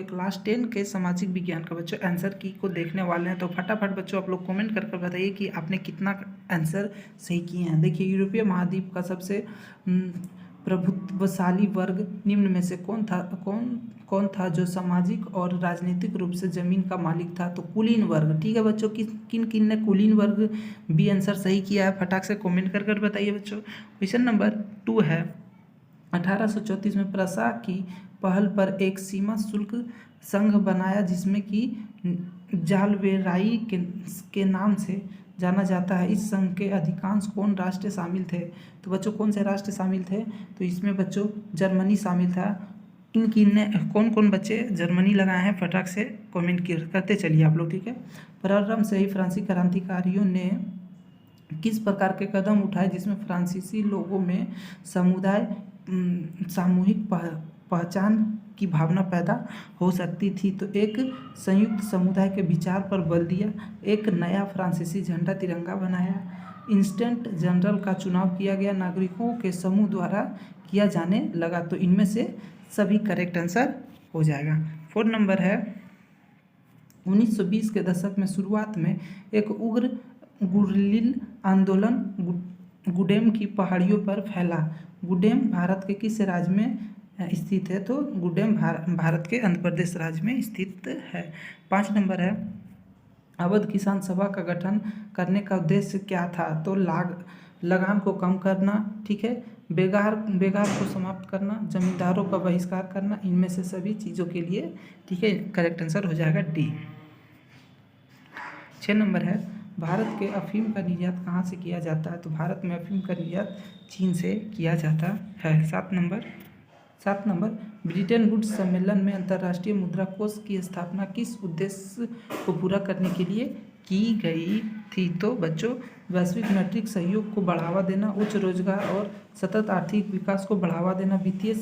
Class 10 के सामाजिक विज्ञान का बच्चों आंसर की को देखने वाले हैं। तो फटाफट बच्चों आप लोग कमेंट कर बताइए कि आपने कितना आंसर सही किए हैं। देखिए, यूरोपीय महाद्वीप का सबसे प्रभुत्वशाली वर्ग निम्न में से कौन था जो सामाजिक और राजनीतिक रूप से जमीन का मालिक था। तो कुलीन वर्ग। ठीक है बच्चों, किन किन ने कुलीन वर्ग बी आंसर सही किया है, फटाक से कमेंट कर बताइए बच्चों। क्वेश्चन नंबर 2 है, 1834 में प्रसा की पहल पर एक सीमा शुल्क संघ बनाया जिसमें कि जालवेराई के नाम से जाना जाता है। इस संघ के अधिकांश कौन राष्ट्र शामिल थे। तो बच्चों कौन से राष्ट्र शामिल थे। तो इसमें बच्चों जर्मनी शामिल था। किन ने कौन कौन बच्चे जर्मनी लगाए हैं, फटाक से कमेंट करते चलिए आप लोग। ठीक है, प्रारंभ से ही फ्रांसीसी क्रांतिकारियों ने किस प्रकार के कदम उठाए जिसमें फ्रांसीसी लोगों में सामूहिक पहचान की भावना पैदा हो सकती थी। तो एक संयुक्त समुदाय के विचार पर बल दिया, एक नया फ्रांसीसी झंडा तिरंगा बनाया, इंस्टेंट जनरल का चुनाव किया गया, नागरिकों के समूह द्वारा किया जाने लगा। तो इनमें से सभी करेक्ट आंसर हो जाएगा। 4 नंबर है, 1920 के दशक में शुरुआत में एक उग्र गुर्रिल आंदोलन गुडेम की पहाड़ियों पर फैला। गुडेम भारत के किस राज्य में स्थित है। तो गुडेम भारत के आंध्र प्रदेश राज्य में स्थित है। 5 नंबर है, अवध किसान सभा का गठन करने का उद्देश्य क्या था। तो लगान को कम करना, ठीक है, बेगार को समाप्त करना, जमींदारों का बहिष्कार करना, इनमें से सभी चीज़ों के लिए, ठीक है, करेक्ट आंसर हो जाएगा डी। 6 नंबर है, भारत के अफीम का निर्यात कहाँ से किया जाता है। तो भारत में अफीम का निर्यात चीन से किया जाता है। 7 नंबर, ब्रिटेन वुड्स सम्मेलन में अंतर्राष्ट्रीय मुद्रा कोष की स्थापना किस उद्देश्य को पूरा करने के लिए की गई थी। तो बच्चों वैश्विक मौद्रिक सहयोग को बढ़ावा देना, उच्च रोजगार और सतत आर्थिक विकास को बढ़ावा देना, वित्तीय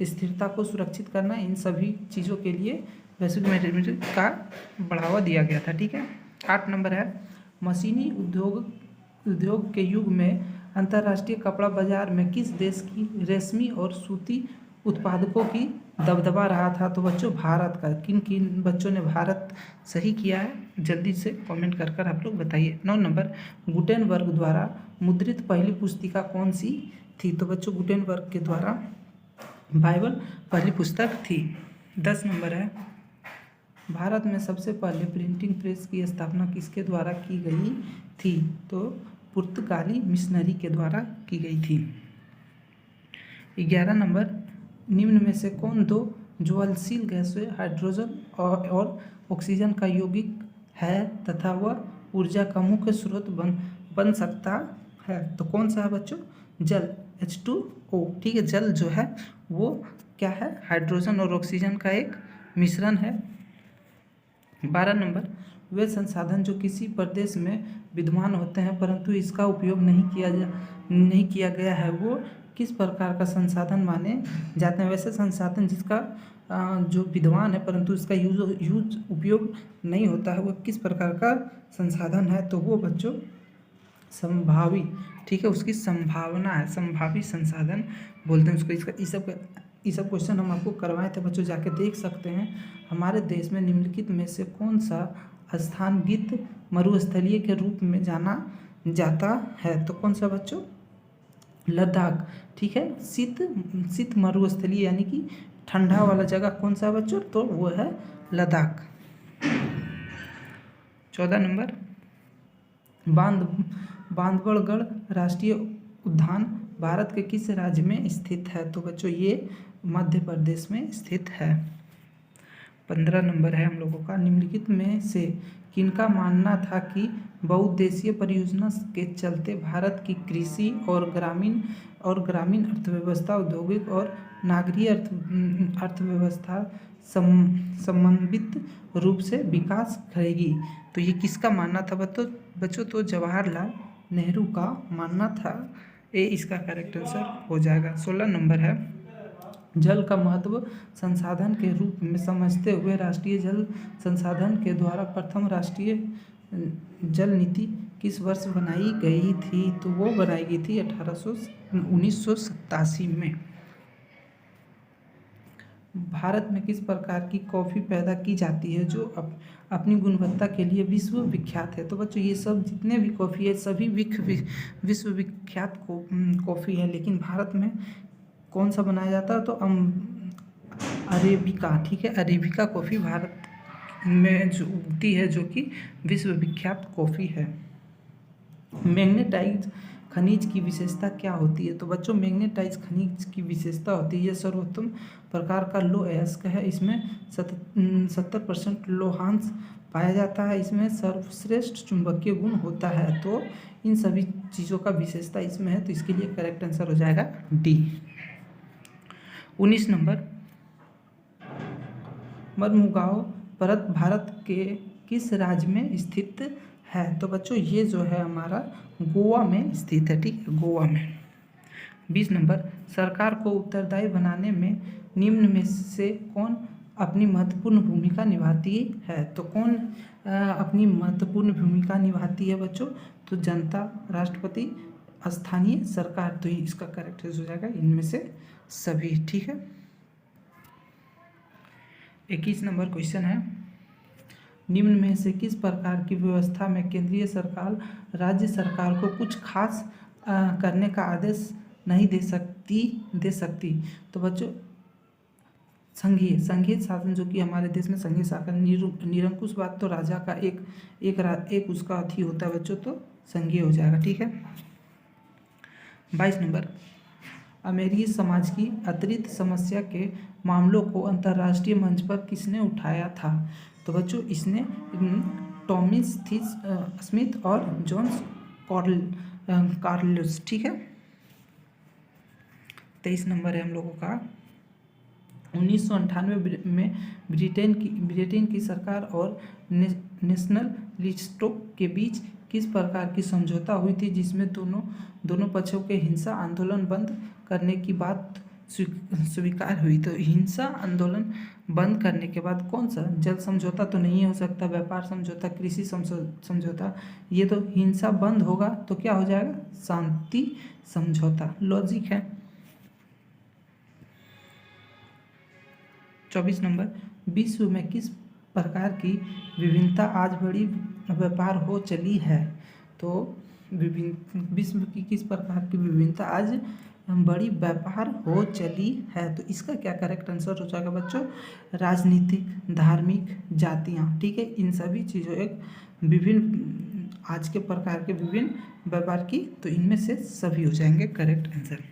स्थिरता को सुरक्षित करना, इन सभी चीज़ों के लिए वैश्विक मौद्रिक का बढ़ावा दिया गया था। ठीक है। 8 नंबर है, मशीनी उद्योग के युग में अंतर्राष्ट्रीय कपड़ा बाजार में किस देश की रेशमी और सूती उत्पादकों की दबदबा रहा था। तो बच्चों भारत का। किन बच्चों ने भारत सही किया है, जल्दी से कमेंट कर आप लोग बताइए। 9 नंबर, गुटेनबर्ग द्वारा मुद्रित पहली पुस्तिका कौन सी थी। तो बच्चों गुटेनबर्ग के द्वारा बाइबल पहली पुस्तक थी। 10 नंबर है, भारत में सबसे पहले प्रिंटिंग प्रेस की स्थापना किसके द्वारा की गई थी। तो पुर्तगाली मिशनरी के द्वारा की गई थी। 11 नंबर, निम्न में से कौन दो ज्वलनशील गैसें हाइड्रोजन और ऑक्सीजन का यौगिक है तथा वह ऊर्जा का मुख्य स्रोत बन सकता है। तो कौन सा है बच्चों, जल, H2O। ठीक है, जल जो है वो क्या है, हाइड्रोजन और ऑक्सीजन का एक मिश्रण है। 12 नंबर, वे संसाधन जो किसी प्रदेश में विद्यमान होते हैं परंतु इसका उपयोग नहीं किया गया है वो किस प्रकार का संसाधन माने जाते हैं। वैसे संसाधन जिसका जो विद्यमान है परंतु इसका यूज उपयोग नहीं होता है वो किस प्रकार का संसाधन है। तो वो बच्चों संभावी, ठीक है, उसकी संभावना है, संभावी संसाधन बोलते हैं उसको। ये सब क्वेश्चन हम आपको करवाए थे बच्चों, जाके देख सकते हैं। हमारे देश में निम्नलिखित में से कौन सा स्थान वित्त मरुस्थलीय के रूप में जाना जाता है। तो कौन सा बच्चों, लद्दाख। ठीक है, शीत मरुस्थलीय यानी कि ठंडा वाला जगह कौन सा बच्चों, तो वो है लद्दाख। 14 नंबर, बांधवगढ़ राष्ट्रीय उद्यान भारत के किस राज्य में स्थित है। तो बच्चों ये मध्य प्रदेश में स्थित है। 15 नंबर है हम लोगों का, निम्नलिखित में से किनका मानना था कि बहुउद्देशीय परियोजना के चलते भारत की कृषि और ग्रामीण अर्थव्यवस्था, औद्योगिक और नागरीय अर्थव्यवस्था समन्वित रूप से विकास करेगी। तो ये किसका मानना था बच्चों, तो जवाहरलाल नेहरू का मानना था। ये इसका करेक्ट आंसर हो जाएगा। 16 नंबर है, जल का महत्व संसाधन के रूप में समझते हुए राष्ट्रीय जल संसाधन के द्वारा प्रथम राष्ट्रीय जल नीति किस वर्ष बनाई गई थी। तो वो बनाई गई थी 1987 में। भारत में किस प्रकार की कॉफ़ी पैदा की जाती है जो अपनी गुणवत्ता के लिए विश्व विख्यात है? तो बच्चों ये सब जितने भी कॉफ़ी है सभी विश्व विख्यात कॉफ़ी है, लेकिन भारत में कौन सा बनाया जाता है? तो अरेबिका, ठीक है, अरेबिका कॉफ़ी भारत में जो उगती है, जो कि विश्व विख्यात कॉफ़ी है। मैग्नेटाइज खनिज की विशेषता क्या होती है? तो बच्चों मैग्नेटाइज खनिज की विशेषता होती है, यह सर्वोत्तम प्रकार का लौह अयस्क है, इसमें 70% लौहांश पाया जाता है, इसमें सर्वश्रेष्ठ चुंबकीय गुण होता है। तो इन सभी चीज़ों का विशेषता इसमें है, तो इसके लिए करेक्ट आंसर हो जाएगा डी। 19 नंबर, मरमुगाओ पर्वत भारत के किस राज्य में स्थित है? तो बच्चों ये जो है हमारा गोवा में स्थित है, ठीक है, गोवा में। 20 नंबर, सरकार को उत्तरदायी बनाने में निम्न में से कौन अपनी महत्वपूर्ण भूमिका निभाती है? तो कौन अपनी महत्वपूर्ण भूमिका निभाती है बच्चों? तो जनता, राष्ट्रपति, स्थानीय सरकार। तो इसका करेक्ट हो जाएगा इनमें से सभी, ठीक है। 21 नंबर क्वेश्चन है, निम्न में से किस प्रकार की व्यवस्था में केंद्रीय सरकार राज्य सरकार को कुछ खास करने का आदेश नहीं दे सकती? तो बच्चों संघीय शासन, जो कि हमारे देश में संघीय शासन निरंकुशवाद तो राजा का एक उसका अथी होता है बच्चों, तो संघीय हो जाएगा, ठीक है। 22 नंबर, अमेरिकी समाज की अतिरिक्त समस्या के मामलों को अंतर्राष्ट्रीय मंच पर किसने उठाया था? तो बच्चों इसने टॉमी स्मिथ और जॉन्स कार्लस, ठीक है। 23 नंबर है हम लोगों का, 1998 में ब्रिटेन की सरकार और नेशनलिस्टों के बीच किस प्रकार की समझौता हुई थी, जिसमें दोनों पक्षों के हिंसा आंदोलन बंद करने की बात स्वीकार हुई? तो हिंसा आंदोलन बंद करने के बाद कौन सा, जल समझौता तो नहीं हो सकता, व्यापार समझौता, कृषि समझौता, ये तो हिंसा बंद होगा, तो क्या हो जाएगा? शांति समझौता, लॉजिक है। 24 नंबर, विश्व में किस प्रकार की विभिन्नता आज बड़ी व्यापार हो चली है? तो विश्व की किस प्रकार की विभिन्नता आज बड़ी व्यापार हो चली है? तो इसका क्या करेक्ट आंसर हो जाएगा बच्चों? राजनीतिक, धार्मिक, जातियाँ, ठीक है, इन सभी चीज़ों एक विभिन्न आज के प्रकार के विभिन्न व्यापार की, तो इनमें से सभी हो जाएंगे करेक्ट आंसर।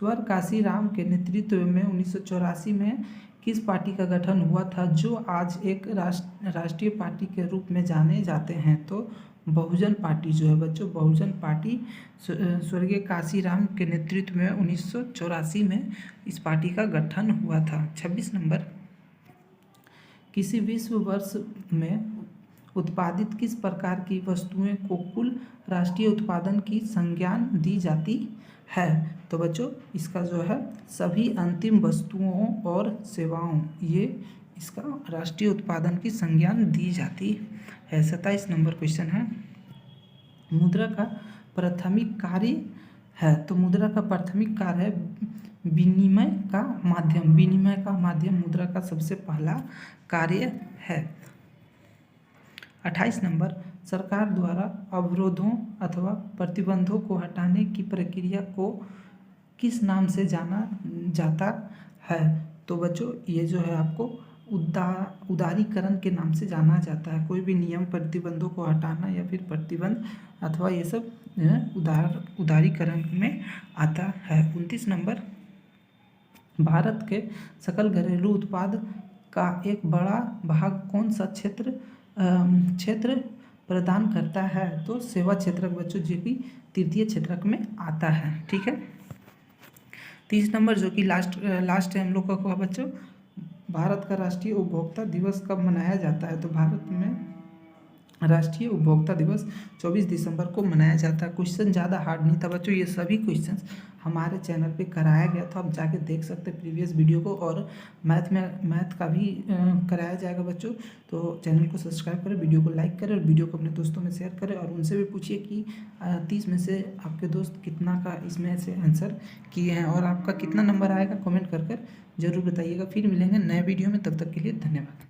स्वर काशीराम के नेतृत्व में 1984 में किस पार्टी का गठन हुआ था, जो आज एक राष्ट्रीय पार्टी के रूप में जाने जाते हैं? तो बहुजन पार्टी जो है बच्चों, बहुजन पार्टी स्वर्गीय काशीराम के नेतृत्व में 1984 में इस पार्टी का गठन हुआ था। 26 नंबर, किसी विश्व वर्ष में उत्पादित किस प्रकार की वस्तुएं को कुल राष्ट्रीय उत्पादन की संज्ञान दी जाती है? तो बच्चों इसका जो है सभी अंतिम वस्तुओं और सेवाओं, ये इसका राष्ट्रीय उत्पादन की संज्ञान दी जाती है। 27 नंबर क्वेश्चन है, मुद्रा का प्राथमिक कार्य है? तो मुद्रा का प्राथमिक कार्य है विनिमय का माध्यम मुद्रा का सबसे पहला कार्य है। 28 नंबर, सरकार द्वारा अवरोधों अथवा प्रतिबंधों को हटाने की प्रक्रिया को किस नाम से जाना जाता है? तो बच्चों ये जो है आपको उदारीकरण के नाम से जाना जाता है। कोई भी नियम प्रतिबंधों को हटाना या फिर प्रतिबंध अथवा ये सब उदारीकरण में आता है। 29 नंबर, भारत के सकल घरेलू उत्पाद का एक बड़ा भाग कौन सा क्षेत्र प्रदान करता है? तो सेवा क्षेत्रक बच्चों, जो कि तृतीय क्षेत्रक में आता है, ठीक है। 30 नंबर जो कि लास्ट है हम लोग का बच्चों, भारत का राष्ट्रीय उपभोक्ता दिवस कब मनाया जाता है? तो भारत में राष्ट्रीय उपभोक्ता दिवस 24 दिसंबर को मनाया जाता है। क्वेश्चन ज़्यादा हार्ड नहीं था बच्चों, ये सभी क्वेश्चंस हमारे चैनल पे कराया गया था, आप जाके देख सकते हैं प्रीवियस वीडियो को। और मैथ का भी कराया जाएगा बच्चों। तो चैनल को सब्सक्राइब करें, वीडियो को लाइक करें और वीडियो को अपने दोस्तों में शेयर करें, और उनसे भी पूछिए कि 30 में से आपके दोस्त कितना का इसमें से आंसर किए हैं, और आपका कितना नंबर आएगा कमेंट कर जरूर बताइएगा। फिर मिलेंगे नए वीडियो में, तब तक के लिए धन्यवाद।